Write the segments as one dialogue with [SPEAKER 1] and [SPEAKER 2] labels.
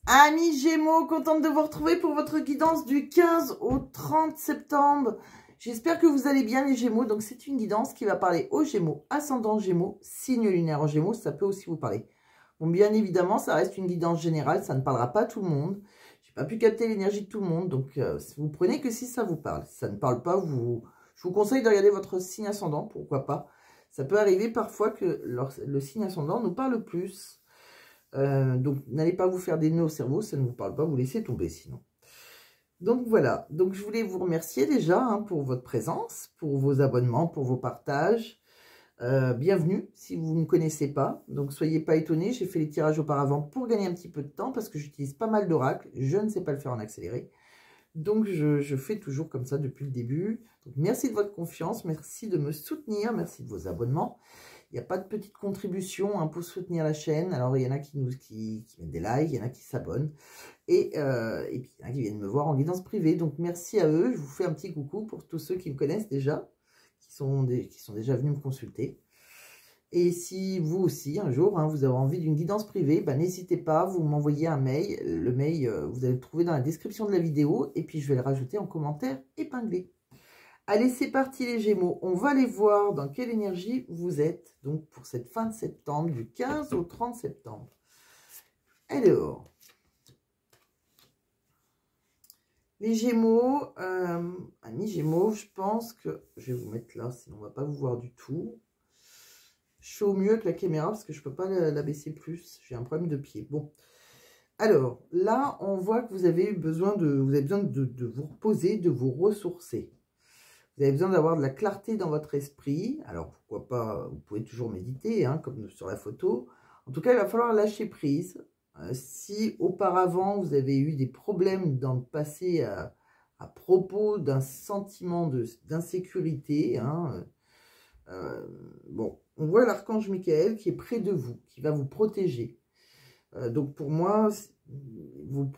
[SPEAKER 1] Amis Gémeaux, contente de vous retrouver pour votre guidance du 15 au 30 septembre. J'espère que vous allez bien les Gémeaux. Donc c'est une guidance qui va parler aux Gémeaux, ascendant Gémeaux, signe lunaire en Gémeaux, ça peut aussi vous parler. Bon, bien évidemment, ça reste une guidance générale, ça ne parlera pas à tout le monde. J'ai pas pu capter l'énergie de tout le monde, donc vous prenez que si ça vous parle. Si ça ne parle pas, je vous conseille de regarder votre signe ascendant, pourquoi pas. Ça peut arriver parfois que le signe ascendant nous parle plus. Donc, n'allez pas vous faire des nœuds au cerveau, ça ne vous parle pas, vous laissez tomber sinon. Donc, voilà. Donc, je voulais vous remercier déjà pour votre présence, pour vos abonnements, pour vos partages. Bienvenue si vous ne me connaissez pas. Donc, soyez pas étonnés, j'ai fait les tirages auparavant pour gagner un petit peu de temps parce que j'utilise pas mal d'oracles. Je ne sais pas le faire en accéléré. Donc, je fais toujours comme ça depuis le début. Donc, merci de votre confiance, merci de me soutenir, merci de vos abonnements. Il n'y a pas de petite contribution pour soutenir la chaîne. Alors, il y en a qui mettent des likes, il y en a qui s'abonnent. Et puis, il y en a qui viennent me voir en guidance privée. Donc, merci à eux. Je vous fais un petit coucou pour tous ceux qui me connaissent déjà, qui sont déjà venus me consulter. Et si vous aussi, un jour, vous avez envie d'une guidance privée, n'hésitez pas, vous m'envoyez un mail. Le mail, vous allez le trouver dans la description de la vidéo. Et puis, je vais le rajouter en commentaire épinglé. Allez, c'est parti les Gémeaux. On va aller voir dans quelle énergie vous êtes donc pour cette fin de septembre, du 15 au 30 septembre. Alors, les Gémeaux, amis Gémeaux, je pense que je vais vous mettre là, sinon on ne va pas vous voir du tout. Je fais au mieux avec la caméra parce que je ne peux pas la baisser plus. J'ai un problème de pied. Bon. Alors, là, on voit que vous avez besoin de vous reposer, de vous ressourcer. Vous avez besoin d'avoir de la clarté dans votre esprit. Alors, pourquoi pas, vous pouvez toujours méditer, comme sur la photo. En tout cas, il va falloir lâcher prise. Si auparavant, vous avez eu des problèmes dans le passé à propos d'un sentiment d'insécurité, bon, on voit l'archange Michael qui est près de vous, qui va vous protéger. Donc, pour moi,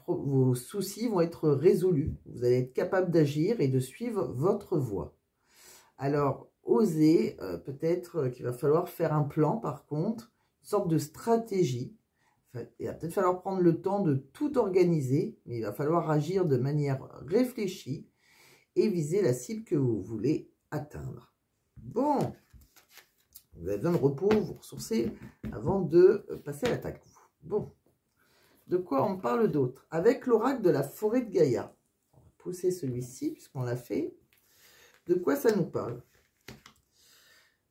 [SPEAKER 1] vos soucis vont être résolus. Vous allez être capable d'agir et de suivre votre voie. Alors, osez, peut-être qu'il va falloir faire un plan, par contre, une sorte de stratégie. Il va peut-être falloir prendre le temps de tout organiser, mais il va falloir agir de manière réfléchie et viser la cible que vous voulez atteindre. Bon, vous avez besoin de repos, vous ressourcer avant de passer à l'attaque. Bon, de quoi on parle d'autre? Avec l'oracle de la forêt de Gaïa. On va pousser celui-ci puisqu'on l'a fait. De quoi ça nous parle?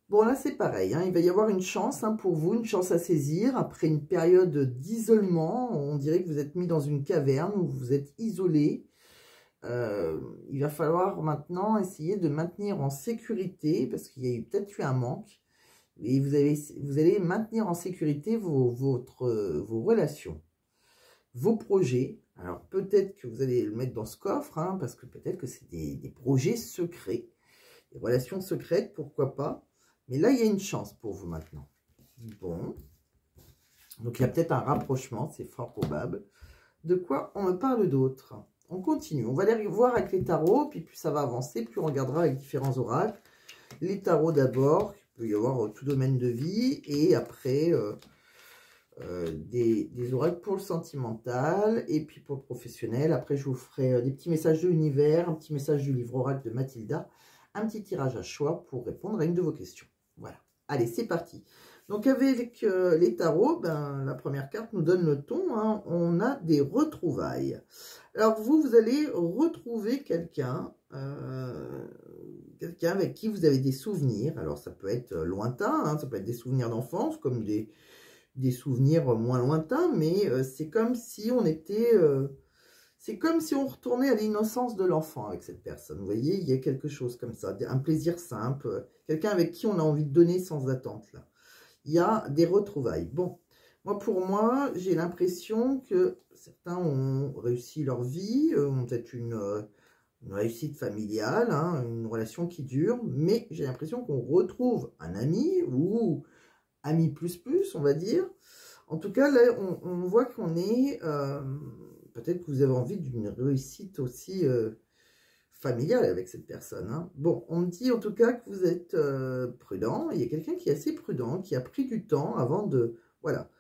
[SPEAKER 1] Bon, là, c'est pareil. Il va y avoir une chance pour vous, une chance à saisir. Après une période d'isolement, on dirait que vous êtes mis dans une caverne où vous êtes isolé. Il va falloir maintenant essayer de maintenir en sécurité parce qu'il y a peut-être eu un manque. Et vous allez maintenir en sécurité vos relations, vos projets. Alors, peut-être que vous allez le mettre dans ce coffre, parce que peut-être que c'est des projets secrets, des relations secrètes, pourquoi pas. Mais là, il y a une chance pour vous maintenant. Bon. Donc, il y a peut-être un rapprochement, c'est fort probable. De quoi on me parle d'autre? On continue. On va aller voir avec les tarots, puis plus ça va avancer, plus on regardera avec différents oracles. Les tarots d'abord, il peut y avoir tout domaine de vie, et après... des oracles pour le sentimental et puis pour le professionnel. Après, je vous ferai des petits messages de l'univers, un petit message du livre oracle de Mathilda, un petit tirage à choix pour répondre à une de vos questions. Voilà. Allez, c'est parti. Donc, avec les tarots, la première carte nous donne le ton. On a des retrouvailles. Alors, vous allez retrouver quelqu'un avec qui vous avez des souvenirs. Alors, ça peut être lointain, ça peut être des souvenirs d'enfance, comme des souvenirs moins lointains, mais c'est comme si on était... c'est comme si on retournait à l'innocence de l'enfant avec cette personne. Vous voyez, il y a quelque chose comme ça, un plaisir simple, quelqu'un avec qui on a envie de donner sans attente. Là. Il y a des retrouvailles. Bon, pour moi, j'ai l'impression que certains ont réussi leur vie, ont peut-être une réussite familiale, une relation qui dure, mais j'ai l'impression qu'on retrouve un ami ou... ami plus, on va dire. En tout cas, là, on voit qu'on est... peut-être que vous avez envie d'une réussite aussi familiale avec cette personne. Bon, on me dit en tout cas que vous êtes prudent. Il y a quelqu'un qui est assez prudent, qui a pris du temps avant de... Voilà,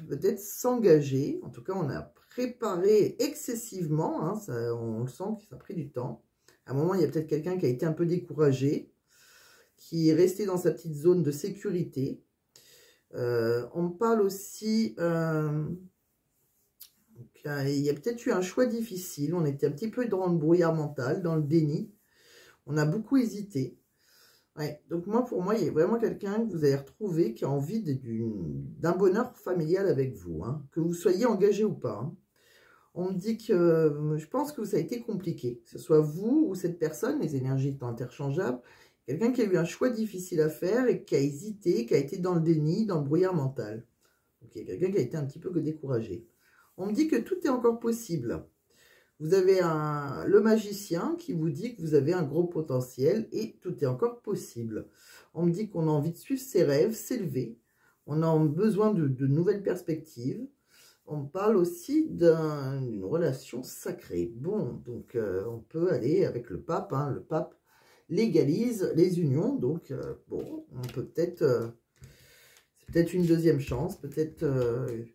[SPEAKER 1] peut-être s'engager. En tout cas, on a préparé excessivement, hein, ça, on le sent que ça a pris du temps. À un moment, il y a peut-être quelqu'un qui a été un peu découragé, qui est resté dans sa petite zone de sécurité. On me parle aussi, il y a peut-être eu un choix difficile, on était un petit peu dans le brouillard mental, dans le déni, on a beaucoup hésité. Ouais, donc pour moi, il y a vraiment quelqu'un que vous allez retrouver qui a envie d'un bonheur familial avec vous, hein, que vous soyez engagé ou pas. Hein. On me dit que je pense que ça a été compliqué, que ce soit vous ou cette personne, les énergies étant interchangeables, quelqu'un qui a eu un choix difficile à faire et qui a hésité, qui a été dans le déni, dans le brouillard mental. Donc il y a quelqu'un qui a été un petit peu découragé. On me dit que tout est encore possible. Vous avez le magicien qui vous dit que vous avez un gros potentiel et tout est encore possible. On me dit qu'on a envie de suivre ses rêves, s'élever. On a besoin de nouvelles perspectives. On parle aussi d'une relation sacrée. Bon, donc on peut aller avec le pape. Hein, le pape légalise les unions. Donc, bon, on peut peut-être... c'est peut-être une deuxième chance. Peut-être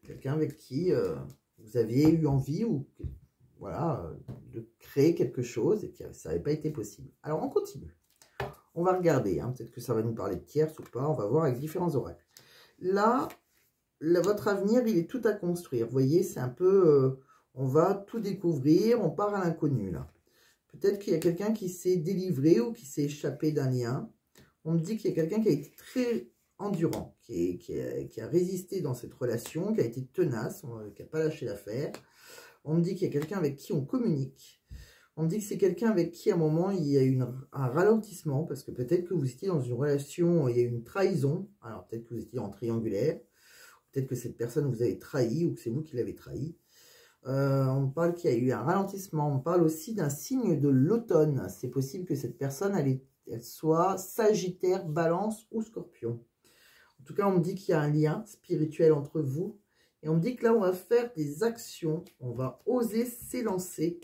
[SPEAKER 1] quelqu'un avec qui vous aviez eu envie ou... Voilà, de créer quelque chose et que ça n'avait pas été possible. Alors, on continue. On va regarder, hein, peut-être que ça va nous parler de tierces ou pas. On va voir avec différents oracles. Là, votre avenir, il est tout à construire. Vous voyez, c'est un peu... on va tout découvrir, on part à l'inconnu, là. Peut-être qu'il y a quelqu'un qui s'est délivré ou qui s'est échappé d'un lien. On me dit qu'il y a quelqu'un qui a été très endurant, qui a résisté dans cette relation, qui a été tenace, qui n'a pas lâché l'affaire. On me dit qu'il y a quelqu'un avec qui on communique. On me dit que c'est quelqu'un avec qui, à un moment, il y a eu un ralentissement, parce que peut-être que vous étiez dans une relation, il y a eu une trahison. Alors, peut-être que vous étiez en triangulaire. Peut-être que cette personne vous avait trahi, ou que c'est vous qui l'avez trahi. On me parle qu'il y a eu un ralentissement. On me parle aussi d'un signe de l'automne. C'est possible que cette personne, elle soit Sagittaire, Balance ou Scorpion. En tout cas, on me dit qu'il y a un lien spirituel entre vous. Et on me dit que là, on va faire des actions. On va oser s'élancer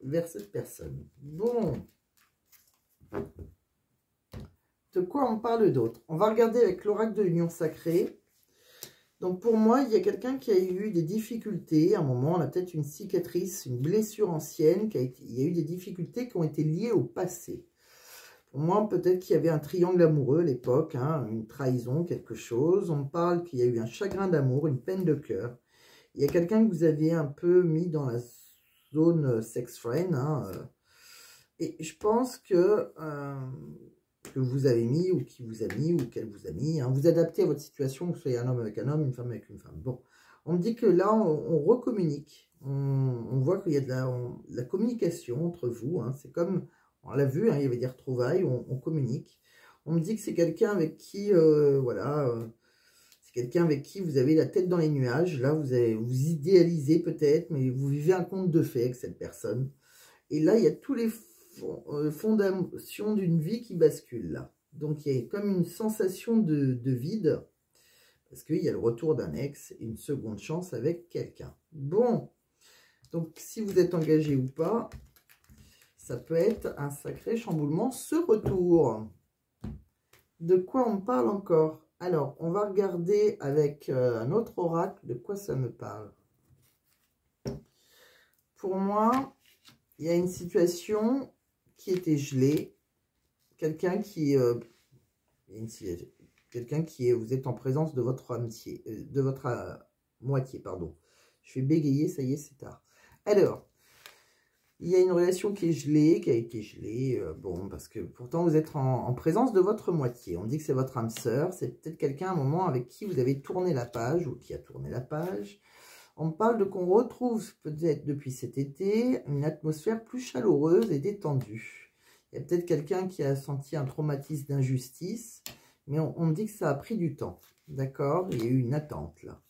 [SPEAKER 1] vers cette personne. Bon. De quoi on parle d'autre? On va regarder avec l'oracle de l'union sacrée. Donc, pour moi, il y a quelqu'un qui a eu des difficultés. À un moment, on a peut-être une cicatrice, une blessure ancienne. Il y a eu des difficultés qui ont été liées au passé. Pour moi, peut-être qu'il y avait un triangle amoureux à l'époque, hein, une trahison, quelque chose. On me parle qu'il y a eu un chagrin d'amour, une peine de cœur. Il y a quelqu'un que vous aviez un peu mis dans la zone sex-friend. Hein, et je pense que vous avez mis, ou qui vous a mis, ou qu'elle vous a mis. Hein, vous adaptez à votre situation, que vous soyez un homme avec un homme, une femme avec une femme. Bon, on me dit que là, on recommunique. On voit qu'il y a de la communication entre vous. Hein, c'est comme... On l'a vu, hein, il y avait des retrouvailles, on communique. On me dit que c'est quelqu'un avec qui, c'est quelqu'un avec qui vous avez la tête dans les nuages. Là, vous idéalisez peut-être, mais vous vivez un conte de fées avec cette personne. Et là, il y a tous les fondations d'une vie qui basculent là. Donc, il y a comme une sensation de vide, parce qu'il y a le retour d'un ex et une seconde chance avec quelqu'un. Bon, donc si vous êtes engagé ou pas... Ça peut être un sacré chamboulement, ce retour. De quoi on parle encore? Alors, on va regarder avec un autre oracle de quoi ça me parle. Pour moi, il y a une situation qui était gelée. Quelqu'un qui... vous êtes en présence de votre amitié, de votre moitié, pardon. Je vais bégayer, ça y est, c'est tard. Alors... Il y a une relation qui est gelée, qui a été gelée, bon, parce que pourtant vous êtes en présence de votre moitié. On dit que c'est votre âme sœur, c'est peut-être quelqu'un à un moment avec qui vous avez tourné la page, ou qui a tourné la page. On parle de qu'on retrouve peut-être depuis cet été une atmosphère plus chaleureuse et détendue. Il y a peut-être quelqu'un qui a senti un traumatisme d'injustice, mais on me dit que ça a pris du temps, d'accord? Il y a eu une attente là.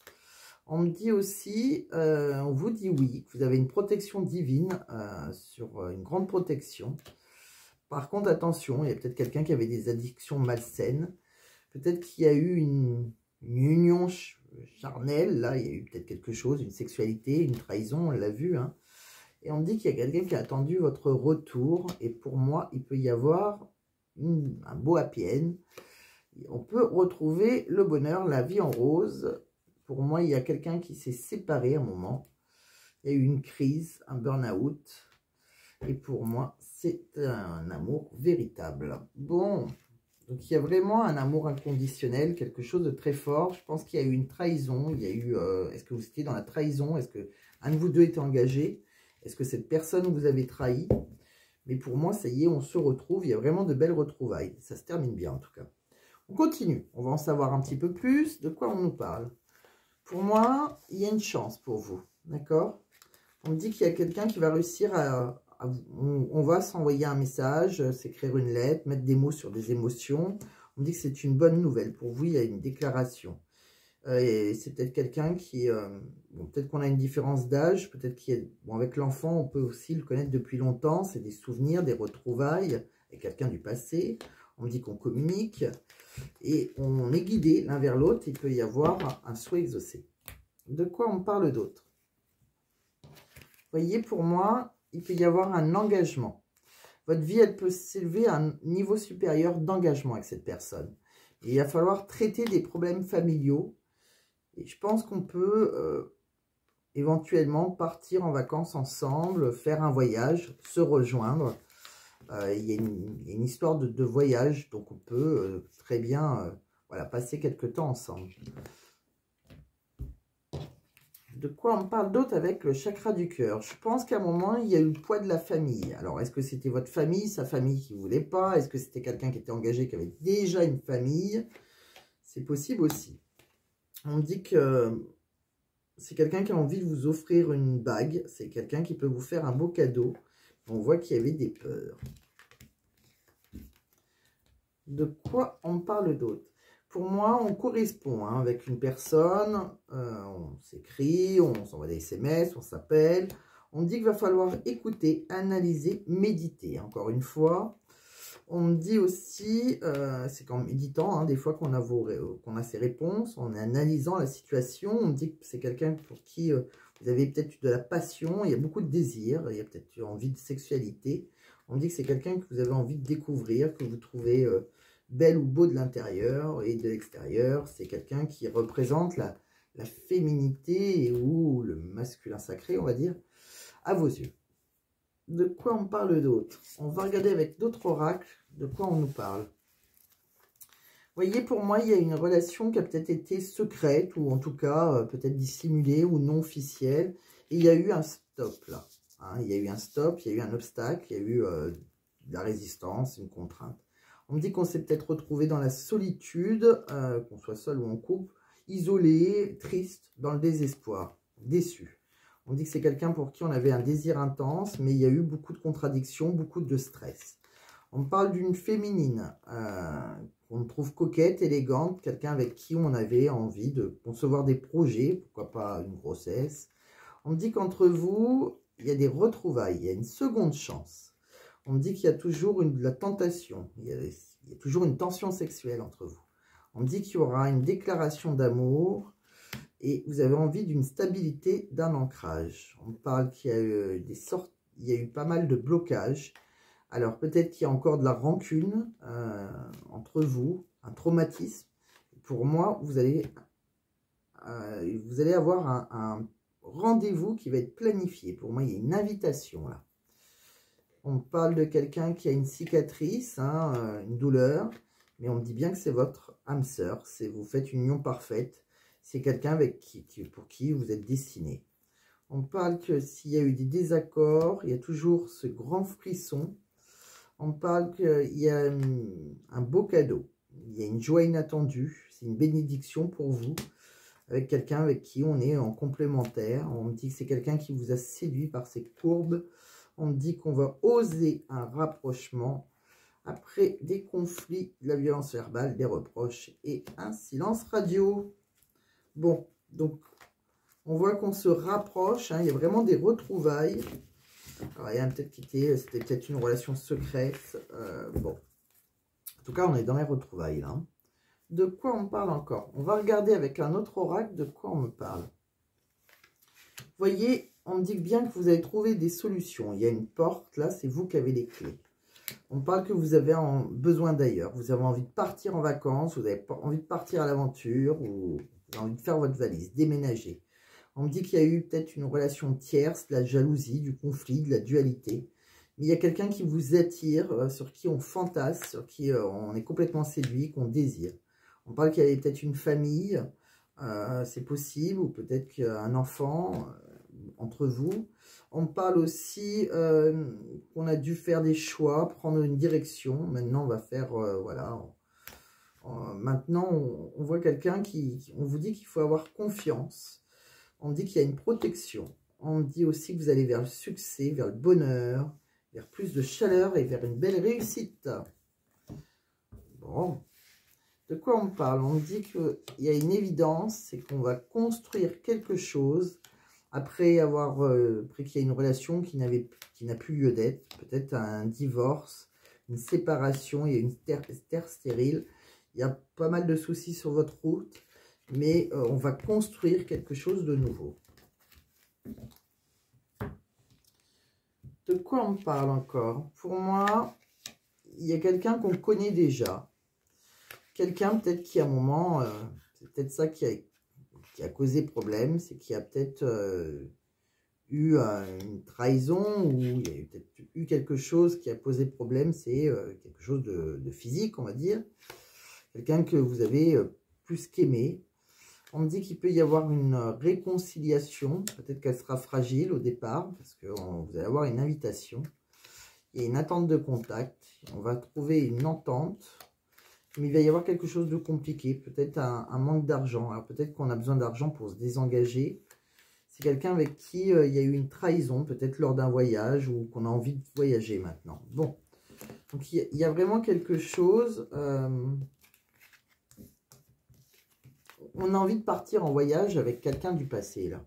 [SPEAKER 1] On me dit aussi, on vous dit oui, que vous avez une protection divine, sur une grande protection. Par contre, attention, il y a peut-être quelqu'un qui avait des addictions malsaines. Peut-être qu'il y a eu une union charnelle, là, il y a eu peut-être quelque chose, une sexualité, une trahison, on l'a vu. Hein. Et on me dit qu'il y a quelqu'un qui a attendu votre retour. Et pour moi, il peut y avoir un beau happy end. On peut retrouver le bonheur, la vie en rose. Pour moi, il y a quelqu'un qui s'est séparé à un moment. Il y a eu une crise, un burn-out. Et pour moi, c'est un amour véritable. Bon, donc il y a vraiment un amour inconditionnel, quelque chose de très fort. Je pense qu'il y a eu une trahison. Il y a eu, est-ce que vous étiez dans la trahison? Est-ce que un de vous deux était engagé? Est-ce que cette personne vous avez trahi? Mais pour moi, ça y est, on se retrouve. Il y a vraiment de belles retrouvailles. Ça se termine bien en tout cas. On continue. On va en savoir un petit peu plus. De quoi on nous parle? Pour moi, il y a une chance pour vous. D'accord? On me dit qu'il y a quelqu'un qui va réussir on va s'envoyer un message, s'écrire une lettre, mettre des mots sur des émotions. On me dit que c'est une bonne nouvelle. Pour vous, il y a une déclaration. Et c'est peut-être quelqu'un qui... bon, peut-être qu'on a une différence d'âge. Peut-être qu'il y a... Bon, avec l'enfant, on peut aussi le connaître depuis longtemps. C'est des souvenirs, des retrouvailles avec quelqu'un du passé. On me dit qu'on communique. Et on est guidé l'un vers l'autre. Il peut y avoir un souhait exaucé. De quoi on parle d'autre? Vous voyez, pour moi, il peut y avoir un engagement. Votre vie, elle peut s'élever à un niveau supérieur d'engagement avec cette personne. Et il va falloir traiter des problèmes familiaux. Et je pense qu'on peut éventuellement partir en vacances ensemble, faire un voyage, se rejoindre. Il y a une histoire de voyage, donc on peut très bien voilà, passer quelques temps ensemble. De quoi on parle d'autre avec le chakra du cœur? Je pense qu'à un moment, il y a eu le poids de la famille. Alors, est-ce que c'était votre famille, sa famille qui ne voulait pas? Est-ce que c'était quelqu'un qui était engagé, qui avait déjà une famille? C'est possible aussi. On me dit que c'est quelqu'un qui a envie de vous offrir une bague. C'est quelqu'un qui peut vous faire un beau cadeau. On voit qu'il y avait des peurs. De quoi on parle d'autre? Pour moi, on correspond avec une personne, on s'écrit, on s'envoie des SMS, on s'appelle. On me dit qu'il va falloir écouter, analyser, méditer. Encore une fois, on me dit aussi, c'est qu'en méditant, des fois qu'on a ces réponses, en analysant la situation, on me dit que c'est quelqu'un pour qui vous avez peut-être de la passion, il y a beaucoup de désir, il y a peut-être envie de sexualité. On me dit que c'est quelqu'un que vous avez envie de découvrir, que vous trouvez... belle ou beau de l'intérieur et de l'extérieur. C'est quelqu'un qui représente la féminité ou le masculin sacré, on va dire, à vos yeux. De quoi on parle d'autre? On va regarder avec d'autres oracles de quoi on nous parle. Vous voyez, pour moi, il y a une relation qui a peut-être été secrète ou en tout cas peut-être dissimulée ou non officielle. Et il y a eu un stop là. Il y a eu un stop, il y a eu un obstacle, il y a eu de la résistance, une contrainte. On me dit qu'on s'est peut-être retrouvé dans la solitude, qu'on soit seul ou en couple, isolé, triste, dans le désespoir, déçu. On me dit que c'est quelqu'un pour qui on avait un désir intense, mais il y a eu beaucoup de contradictions, beaucoup de stress. On me parle d'une féminine, qu'on trouve coquette, élégante, quelqu'un avec qui on avait envie de concevoir des projets, pourquoi pas une grossesse. On me dit qu'entre vous, il y a des retrouvailles, il y a une seconde chance. On me dit qu'il y a toujours de la tentation, il y a toujours une tension sexuelle entre vous. On me dit qu'il y aura une déclaration d'amour et vous avez envie d'une stabilité, d'un ancrage. On me parle qu'il y a eu il y a eu pas mal de blocages. Alors peut-être qu'il y a encore de la rancune entre vous, un traumatisme. Pour moi, vous allez avoir un rendez-vous qui va être planifié. Pour moi, il y a une invitation là. On parle de quelqu'un qui a une cicatrice, une douleur, mais on me dit bien que c'est votre âme sœur, vous faites une union parfaite, c'est quelqu'un pour qui vous êtes destiné. On parle que s'il y a eu des désaccords, il y a toujours ce grand frisson. On parle qu'il y a un beau cadeau, il y a une joie inattendue, c'est une bénédiction pour vous, avec quelqu'un avec qui on est en complémentaire. On me dit que c'est quelqu'un qui vous a séduit par ses courbes. On me dit qu'on va oser un rapprochement après des conflits, de la violence verbale, des reproches et un silence radio. Bon, donc on voit qu'on se rapproche, il y a vraiment des retrouvailles. Alors, il y a peut-être c'était peut-être une relation secrète. Bon, en tout cas, on est dans les retrouvailles là. De quoi on parle encore? On va regarder avec un autre oracle de quoi on me parle. Vous voyez, on me dit bien que vous avez trouvé des solutions. Il y a une porte, là, c'est vous qui avez les clés. On parle que vous avez besoin d'ailleurs. Vous avez envie de partir en vacances, vous avez envie de partir à l'aventure, ou Vous avez envie de faire votre valise, déménager. On me dit qu'il y a eu peut-être une relation tierce, de la jalousie, du conflit, de la dualité. Mais il y a quelqu'un qui vous attire, sur qui on fantasme, sur qui on est complètement séduit, qu'on désire. On parle qu'il y avait peut-être une famille, c'est possible, ou peut-être qu'un enfant entre vous. On parle aussi qu'on a dû faire des choix, prendre une direction. Maintenant, on va faire, voilà. Maintenant, on voit quelqu'un on vous dit qu'il faut avoir confiance. On dit qu'il y a une protection. On dit aussi que vous allez vers le succès, vers le bonheur, vers plus de chaleur et vers une belle réussite. Bon. De quoi on parle? On dit qu'il y a une évidence, c'est qu'on va construire quelque chose après qu'il y a une relation qui n'a plus lieu d'être, peut-être un divorce, une séparation, il y a une terre stérile, il y a pas mal de soucis sur votre route, mais on va construire quelque chose de nouveau. De quoi on parle encore? Pour moi, il y a quelqu'un qu'on connaît déjà. Quelqu'un peut-être qui à un moment, c'est peut-être ça qui a causé problème, c'est qu'il y a peut-être eu une trahison ou il y a peut-être eu quelque chose qui a posé problème, c'est quelque chose de physique, on va dire. Quelqu'un que vous avez plus qu'aimé. On me dit qu'il peut y avoir une réconciliation, peut-être qu'elle sera fragile au départ, parce que vous allez avoir une invitation. Il y a une attente de contact, on va trouver une entente. Mais il va y avoir quelque chose de compliqué, peut-être un manque d'argent. Alors peut-être qu'on a besoin d'argent pour se désengager. C'est quelqu'un avec qui il y a eu une trahison, peut-être lors d'un voyage ou qu'on a envie de voyager maintenant. Bon, donc il y a vraiment quelque chose. On a envie de partir en voyage avec quelqu'un du passé, là.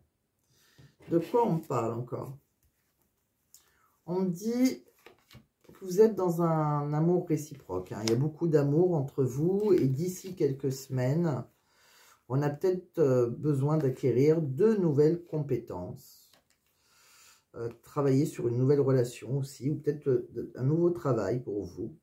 [SPEAKER 1] De quoi on parle encore? On me dit que vous êtes dans un amour réciproque. Hein. Il y a beaucoup d'amour entre vous et d'ici quelques semaines, on a peut-être besoin d'acquérir de nouvelles compétences. Travailler sur une nouvelle relation aussi, ou peut-être un nouveau travail pour vous.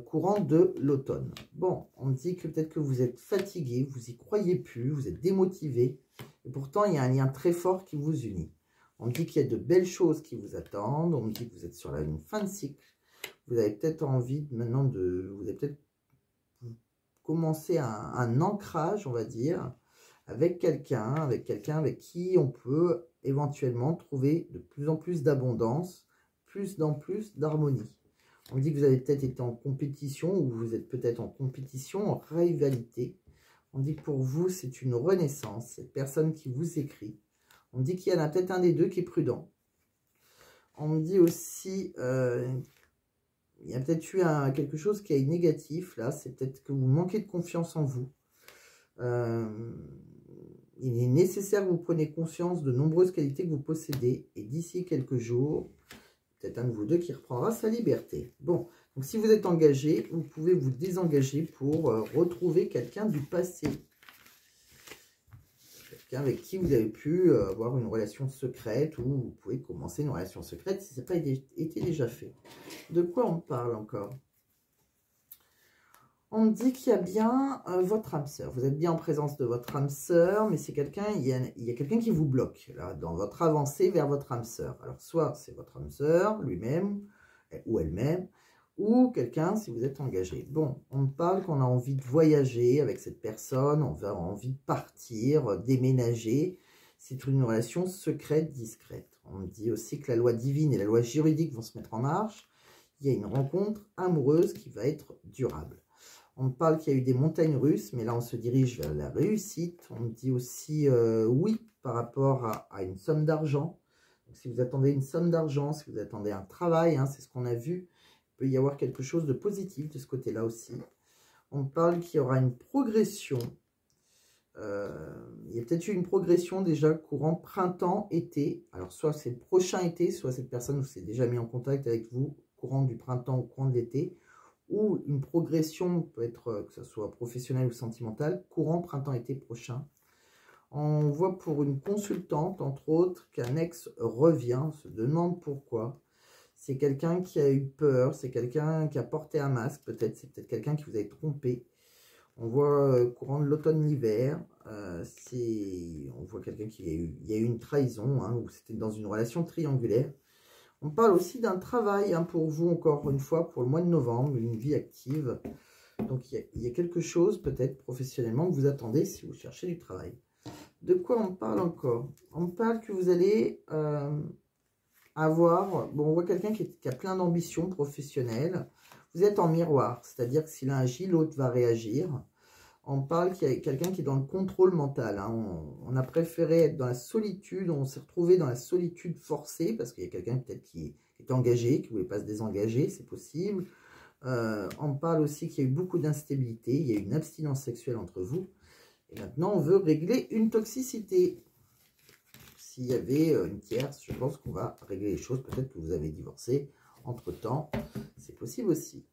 [SPEAKER 1] Courant de l'automne. Bon, on me dit que peut-être que vous êtes fatigué, vous y croyez plus, vous êtes démotivé, et pourtant il y a un lien très fort qui vous unit. On me dit qu'il y a de belles choses qui vous attendent, on me dit que vous êtes sur la fin de cycle, vous avez peut-être envie maintenant vous avez peut-être commencé un ancrage, on va dire, avec quelqu'un avec qui on peut éventuellement trouver de plus en plus d'abondance, plus d'harmonie. On dit que vous avez peut-être été en compétition ou vous êtes peut-être en compétition, en rivalité. On dit que pour vous, c'est une renaissance, cette personne qui vous écrit. On dit qu'il y en a peut-être un des deux qui est prudent. On me dit aussi, il y a peut-être eu quelque chose qui est négatif, là. C'est peut-être que vous manquez de confiance en vous. Il est nécessaire que vous preniez conscience de nombreuses qualités que vous possédez. Et d'ici quelques jours, peut-être un de vous deux qui reprendra sa liberté. Bon, donc si vous êtes engagé, vous pouvez vous désengager pour retrouver quelqu'un du passé. Quelqu'un avec qui vous avez pu avoir une relation secrète ou vous pouvez commencer une relation secrète si ça n'a pas été déjà fait. De quoi on parle encore? On me dit qu'il y a bien votre âme sœur. Vous êtes bien en présence de votre âme sœur, mais c'est quelqu'un, il y a quelqu'un qui vous bloque là, dans votre avancée vers votre âme sœur. Alors, soit c'est votre âme sœur, lui-même ou elle-même, ou quelqu'un si vous êtes engagé. Bon, on me parle qu'on a envie de voyager avec cette personne, on a envie de partir, déménager. C'est une relation secrète, discrète. On me dit aussi que la loi divine et la loi juridique vont se mettre en marche. Il y a une rencontre amoureuse qui va être durable. On me parle qu'il y a eu des montagnes russes, mais là, on se dirige vers la réussite. On me dit aussi oui par rapport à une somme d'argent. Si vous attendez une somme d'argent, si vous attendez un travail, hein, c'est ce qu'on a vu, il peut y avoir quelque chose de positif de ce côté-là aussi. On me parle qu'il y aura une progression. Il y a peut-être eu une progression déjà courant printemps-été. Alors, soit c'est le prochain été, soit cette personne s'est déjà mis en contact avec vous courant du printemps ou courant de l'été. Ou une progression, peut être que ce soit professionnelle ou sentimentale, courant printemps-été prochain. On voit pour une consultante, entre autres, qu'un ex revient, se demande pourquoi. C'est quelqu'un qui a eu peur, c'est quelqu'un qui a porté un masque, peut-être, c'est peut-être quelqu'un qui vous a trompé. On voit courant de l'automne-l'hiver, on voit quelqu'un il y a eu une trahison, hein, ou c'était dans une relation triangulaire. On parle aussi d'un travail, hein, pour vous, encore une fois, pour le mois de novembre, une vie active. Donc, il y a quelque chose, peut-être, professionnellement, que vous attendez si vous cherchez du travail. De quoi on parle encore? On parle que vous allez avoir... Bon, on voit quelqu'un qui a plein d'ambitions professionnelles. Vous êtes en miroir, c'est-à-dire que si l'un agit, l'autre va réagir. On parle qu'il y a quelqu'un qui est dans le contrôle mental. Hein. On a préféré être dans la solitude. On s'est retrouvé dans la solitude forcée parce qu'il y a quelqu'un peut-être qui est engagé, qui ne voulait pas se désengager, c'est possible. On parle aussi qu'il y a eu beaucoup d'instabilité. Il y a eu une abstinence sexuelle entre vous. Et maintenant, on veut régler une toxicité. S'il y avait une tierce, je pense qu'on va régler les choses. Peut-être que vous avez divorcé entre-temps. C'est possible aussi.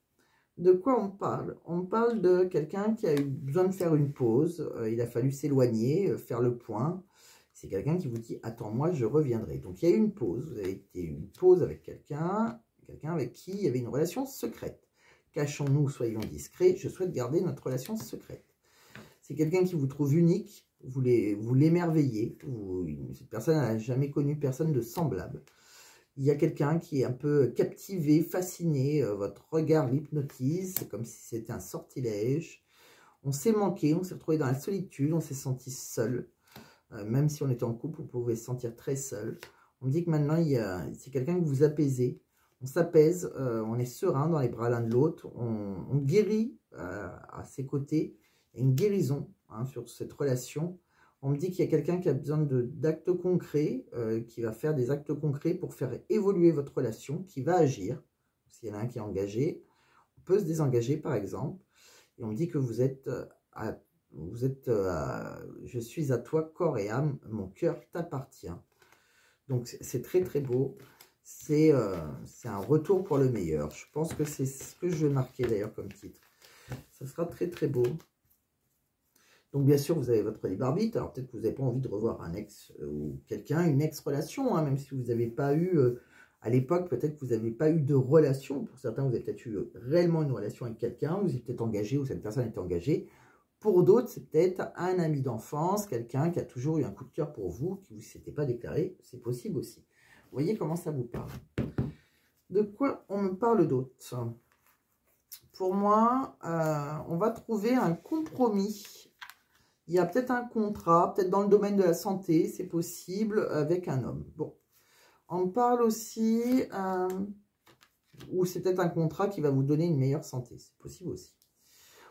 [SPEAKER 1] De quoi on parle? On parle de quelqu'un qui a eu besoin de faire une pause. Il a fallu s'éloigner, faire le point. C'est quelqu'un qui vous dit « Attends-moi, je reviendrai ». Donc, il y a eu une pause. Vous avez été une pause avec quelqu'un avec qui il y avait une relation secrète. Cachons-nous, soyons discrets. Je souhaite garder notre relation secrète. C'est quelqu'un qui vous trouve unique. Vous l'émerveillez. Cette personne n'a jamais connu personne de semblable. Il y a quelqu'un qui est un peu captivé, fasciné. Votre regard l'hypnotise. C'est comme si c'était un sortilège. On s'est manqué, on s'est retrouvé dans la solitude. On s'est senti seul. Même si on était en couple, vous pouvez se sentir très seul. On me dit que maintenant, c'est quelqu'un que vous apaisez. On s'apaise, on est serein dans les bras l'un de l'autre. On guérit à ses côtés. Il y a une guérison, hein, sur cette relation. On me dit qu'il y a quelqu'un qui a besoin d'actes concrets, qui va faire des actes concrets pour faire évoluer votre relation, qui va agir. S'il y en a un qui est engagé, on peut se désengager par exemple. Et on me dit que vous êtes, je suis à toi, corps et âme, mon cœur t'appartient. Donc c'est très très beau. C'est un retour pour le meilleur. Je pense que c'est ce que je vais marquer d'ailleurs comme titre. Ça sera très très beau. Donc, bien sûr, vous avez votre libre arbitre. Alors, peut-être que vous n'avez pas envie de revoir un ex ou quelqu'un, une ex-relation, hein, même si vous n'avez pas eu, à l'époque, peut-être que vous n'avez pas eu de relation. Pour certains, vous avez peut-être eu réellement une relation avec quelqu'un, vous êtes peut-être engagé ou cette personne est engagée. Pour d'autres, c'est peut-être un ami d'enfance, quelqu'un qui a toujours eu un coup de cœur pour vous, qui ne s'était pas déclaré. C'est possible aussi. Vous voyez comment ça vous parle. De quoi on me parle d'autre? Pour moi, on va trouver un compromis. Il y a peut-être un contrat, peut-être dans le domaine de la santé, c'est possible, avec un homme. Bon, on parle aussi, ou c'est peut-être un contrat qui va vous donner une meilleure santé, c'est possible aussi.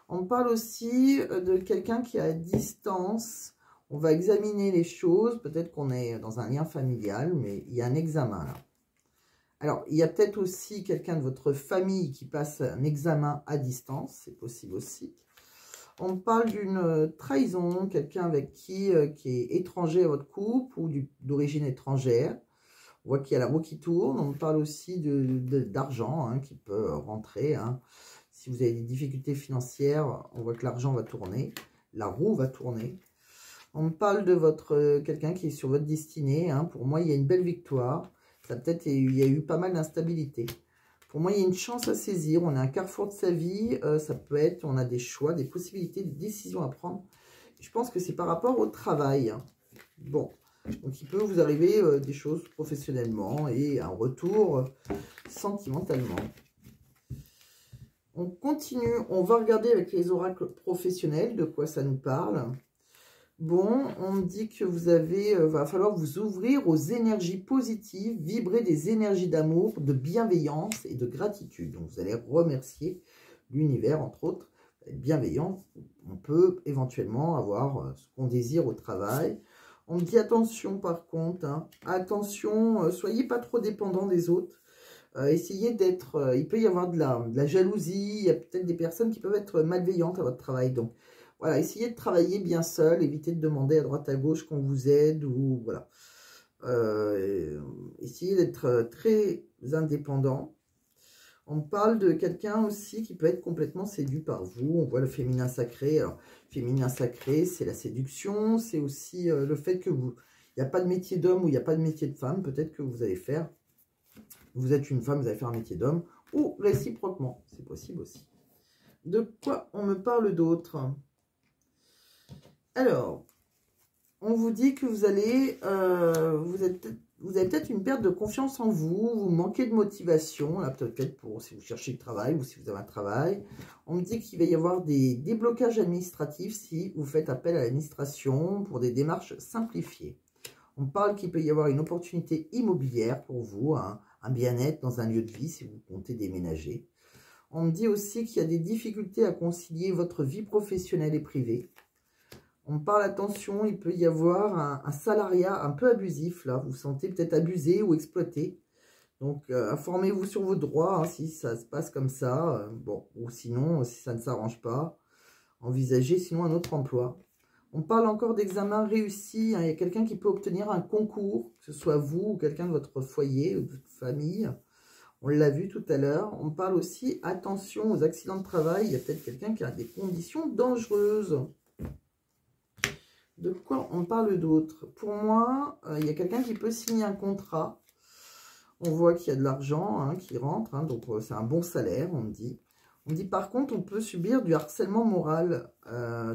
[SPEAKER 1] On parle aussi de quelqu'un qui est à distance. On va examiner les choses, peut-être qu'on est dans un lien familial, mais il y a un examen là. Alors, il y a peut-être aussi quelqu'un de votre famille qui passe un examen à distance, c'est possible aussi. On parle d'une trahison, quelqu'un avec qui est étranger à votre couple ou d'origine étrangère. On voit qu'il y a la roue qui tourne. On parle aussi d'argent, hein, qui peut rentrer. Hein. Si vous avez des difficultés financières, on voit que l'argent va tourner. La roue va tourner. On parle de quelqu'un qui est sur votre destinée. Hein. Pour moi, il y a une belle victoire. Il y a eu pas mal d'instabilité. Pour moi, il y a une chance à saisir. On a un carrefour de sa vie. Ça peut être, on a des choix, des possibilités, des décisions à prendre. Je pense que c'est par rapport au travail. Bon, donc il peut vous arriver des choses professionnellement et un retour sentimentalement. On continue. On va regarder avec les oracles professionnels de quoi ça nous parle. Bon, on me dit que va falloir vous ouvrir aux énergies positives, vibrer des énergies d'amour, de bienveillance et de gratitude. Donc, vous allez remercier l'univers, entre autres, être bienveillant. On peut éventuellement avoir ce qu'on désire au travail. On me dit attention par contre, hein, attention, soyez pas trop dépendant des autres. Essayez d'être, il peut y avoir de la jalousie, il y a peut-être des personnes qui peuvent être malveillantes à votre travail. Donc, voilà, essayez de travailler bien seul, évitez de demander à droite à gauche qu'on vous aide ou voilà. Essayez d'être très indépendant. On parle de quelqu'un aussi qui peut être complètement séduit par vous. On voit le féminin sacré. Alors, féminin sacré, c'est la séduction, c'est aussi le fait que il n'y a pas de métier d'homme ou il n'y a pas de métier de femme. Peut-être que vous allez faire, vous êtes une femme, vous allez faire un métier d'homme ou réciproquement, c'est possible aussi. De quoi on me parle d'autre ? Alors, On vous dit que vous allez, vous avez peut-être une perte de confiance en vous, vous manquez de motivation, là peut-être pour si vous cherchez du travail ou si vous avez un travail. On me dit qu'il va y avoir des déblocages administratifs si vous faites appel à l'administration pour des démarches simplifiées. On parle qu'il peut y avoir une opportunité immobilière pour vous, hein, un bien-être dans un lieu de vie si vous comptez déménager. On me dit aussi qu'il y a des difficultés à concilier votre vie professionnelle et privée. On me parle, attention, il peut y avoir un salariat un peu abusif, là. Vous vous sentez peut-être abusé ou exploité. Donc, informez-vous sur vos droits, hein, si ça se passe comme ça. Bon, ou sinon, si ça ne s'arrange pas, envisagez sinon un autre emploi. On parle encore d'examen réussi. Hein, il y a quelqu'un qui peut obtenir un concours, que ce soit vous ou quelqu'un de votre foyer ou de votre famille. On l'a vu tout à l'heure. On parle aussi, attention aux accidents de travail. Il y a peut-être quelqu'un qui a des conditions dangereuses. De quoi on parle d'autre? Pour moi, il y a quelqu'un qui peut signer un contrat. On voit qu'il y a de l'argent hein, qui rentre, hein, donc c'est un bon salaire, on me dit. On me dit par contre, on peut subir du harcèlement moral.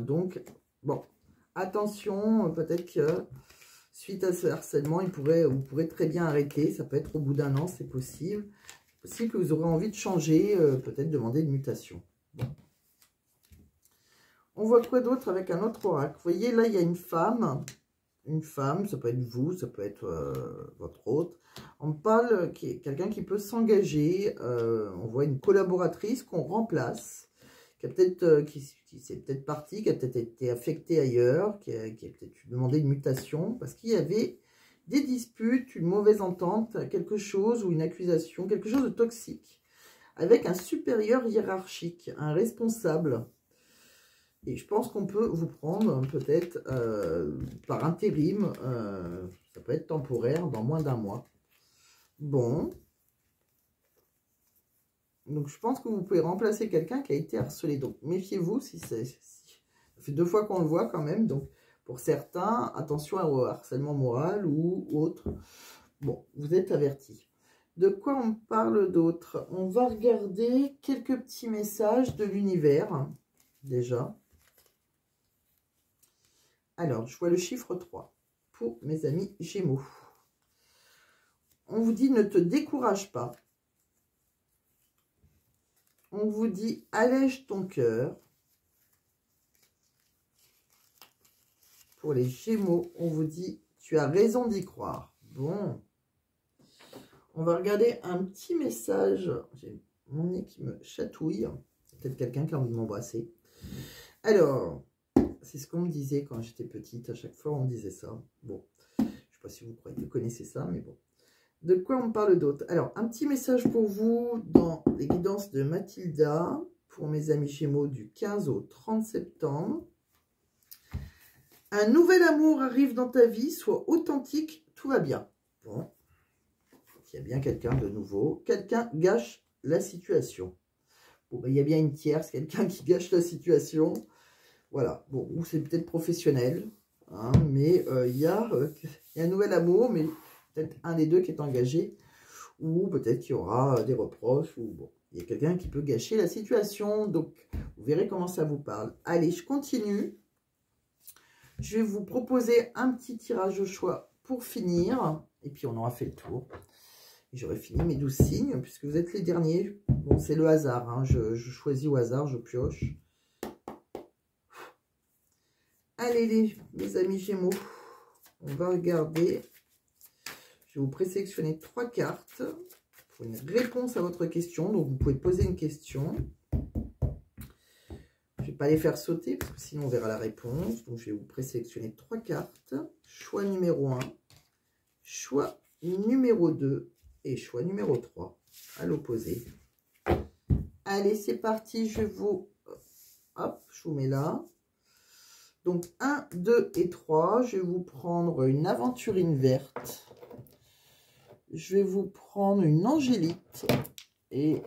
[SPEAKER 1] Donc, bon, attention, peut-être que suite à ce harcèlement, vous pourrez très bien arrêter. Ça peut être au bout d'un an, c'est possible. C'est possible que vous aurez envie de changer, peut-être demander une mutation. Bon. On voit quoi d'autre avec un autre oracle? Vous voyez, là, il y a une femme. Une femme, ça peut être vous, ça peut être votre hôte. On parle quelqu'un qui peut s'engager. On voit une collaboratrice qu'on remplace, qui s'est peut-être partie, qui a peut-être été affectée ailleurs, qui a peut-être demandé une mutation, parce qu'il y avait des disputes, une mauvaise entente, quelque chose, ou une accusation, quelque chose de toxique, avec un supérieur hiérarchique, un responsable. Et je pense qu'on peut vous prendre peut-être par intérim, ça peut être temporaire, dans moins d'un mois. Bon. Donc je pense que vous pouvez remplacer quelqu'un qui a été harcelé. Donc méfiez-vous, ça fait 2 fois qu'on le voit quand même. Donc pour certains, attention au harcèlement moral ou autre. Bon, vous êtes avertis. De quoi on parle d'autre? On va regarder quelques petits messages de l'univers, déjà. Alors, je vois le chiffre 3 pour mes amis Gémeaux. On vous dit ne te décourage pas. On vous dit allège ton cœur. Pour les Gémeaux, on vous dit tu as raison d'y croire. Bon. On va regarder un petit message. J'ai mon nez qui me chatouille. Peut-être quelqu'un qui a envie de m'embrasser. Alors... c'est ce qu'on me disait quand j'étais petite. À chaque fois, on me disait ça. Bon, je ne sais pas si vous connaissez ça, mais bon. De quoi on parle d'autre? Alors, un petit message pour vous dans les guidances de Mathilda, pour mes amis Gémeaux du 15 au 30 septembre. Un nouvel amour arrive dans ta vie, sois authentique, tout va bien. Bon, il y a bien quelqu'un de nouveau. Quelqu'un gâche la situation. Bon, ben, il y a bien une tierce, quelqu'un qui gâche la situation. Voilà, bon, ou c'est peut-être professionnel, hein, mais il y a un nouvel amour, mais peut-être un des deux qui est engagé, ou peut-être qu'il y aura des reproches, ou bon, il y a quelqu'un qui peut gâcher la situation, donc vous verrez comment ça vous parle. Allez, je continue. Je vais vous proposer un petit tirage au choix pour finir, et puis on aura fait le tour. J'aurai fini mes 12 signes, puisque vous êtes les derniers. Bon, c'est le hasard, hein, je choisis au hasard, je pioche. Allez, mes amis Gémeaux, on va regarder. Je vais vous présélectionner 3 cartes pour une réponse à votre question. Donc, vous pouvez poser une question. Je ne vais pas les faire sauter parce que sinon, on verra la réponse. Donc, je vais vous présélectionner 3 cartes. Choix numéro 1, choix numéro 2 et choix numéro 3 à l'opposé. Allez, c'est parti. Je vous mets là. Donc, 1, 2 et 3, je vais vous prendre une aventurine verte. Je vais vous prendre une angélite et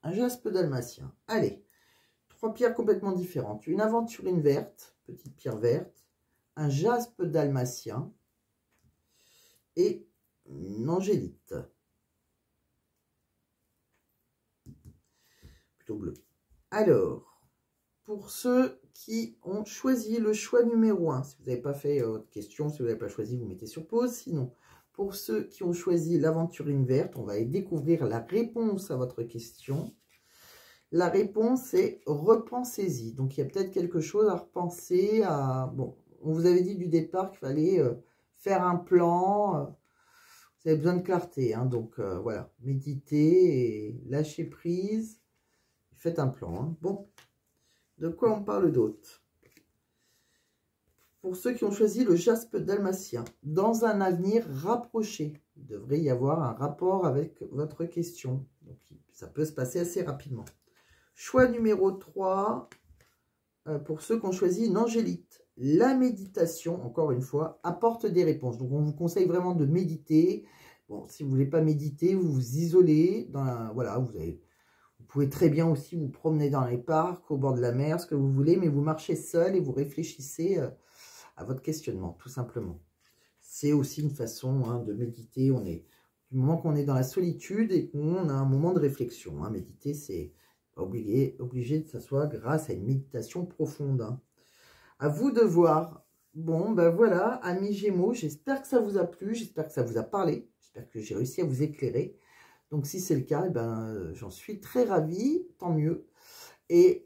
[SPEAKER 1] un jaspe dalmatien. Allez, 3 pierres complètement différentes. Une aventurine verte, petite pierre verte, un jaspe dalmatien et une angélite. Plutôt bleu. Alors... pour ceux qui ont choisi le choix numéro 1. Si vous n'avez pas fait votre question, si vous n'avez pas choisi, vous mettez sur pause. Sinon, pour ceux qui ont choisi l'aventurine verte, on va découvrir la réponse à votre question. La réponse est repensez-y. Donc, il y a peut-être quelque chose à repenser. Bon, on vous avait dit du départ qu'il fallait faire un plan. Vous avez besoin de clarté. Hein, donc, voilà, méditez et lâchez prise. Faites un plan. Hein. Bon, de quoi on parle d'autre? Pour ceux qui ont choisi le jaspe dalmatien, dans un avenir rapproché, il devrait y avoir un rapport avec votre question. Donc, ça peut se passer assez rapidement. Choix numéro 3, pour ceux qui ont choisi une angélite. La méditation, encore une fois, apporte des réponses. Donc, on vous conseille vraiment de méditer. Bon, si vous ne voulez pas méditer, vous vous isolez. Voilà, vous pouvez très bien aussi vous promener dans les parcs, au bord de la mer, ce que vous voulez, mais vous marchez seul et vous réfléchissez à votre questionnement, tout simplement. C'est aussi une façon de méditer. Du moment qu'on est dans la solitude et qu'on a un moment de réflexion. Hein, méditer, c'est obligé de s'asseoir grâce à une méditation profonde. Hein. À vous de voir. Bon, ben voilà, amis Gémeaux, j'espère que ça vous a plu, j'espère que ça vous a parlé, j'espère que j'ai réussi à vous éclairer. Donc, si c'est le cas, eh ben, j'en suis très ravie, tant mieux. Et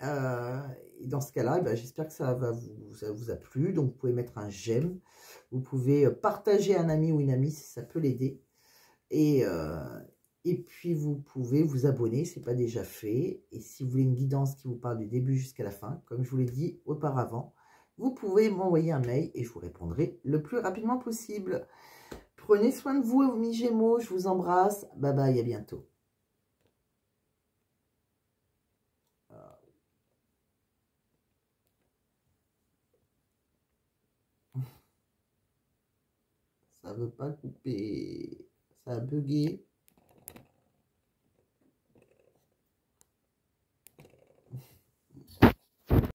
[SPEAKER 1] dans ce cas-là, eh ben, j'espère que ça vous a plu. Donc, vous pouvez mettre un j'aime. Vous pouvez partager à un ami ou une amie si ça peut l'aider. Et puis, vous pouvez vous abonner si ce n'est pas déjà fait. Et si vous voulez une guidance qui vous parle du début jusqu'à la fin, comme je vous l'ai dit auparavant, vous pouvez m'envoyer un mail et je vous répondrai le plus rapidement possible. Prenez soin de vous, amis Gémeaux. Je vous embrasse. Bye bye, à bientôt. Ça veut pas couper. Ça a bugué.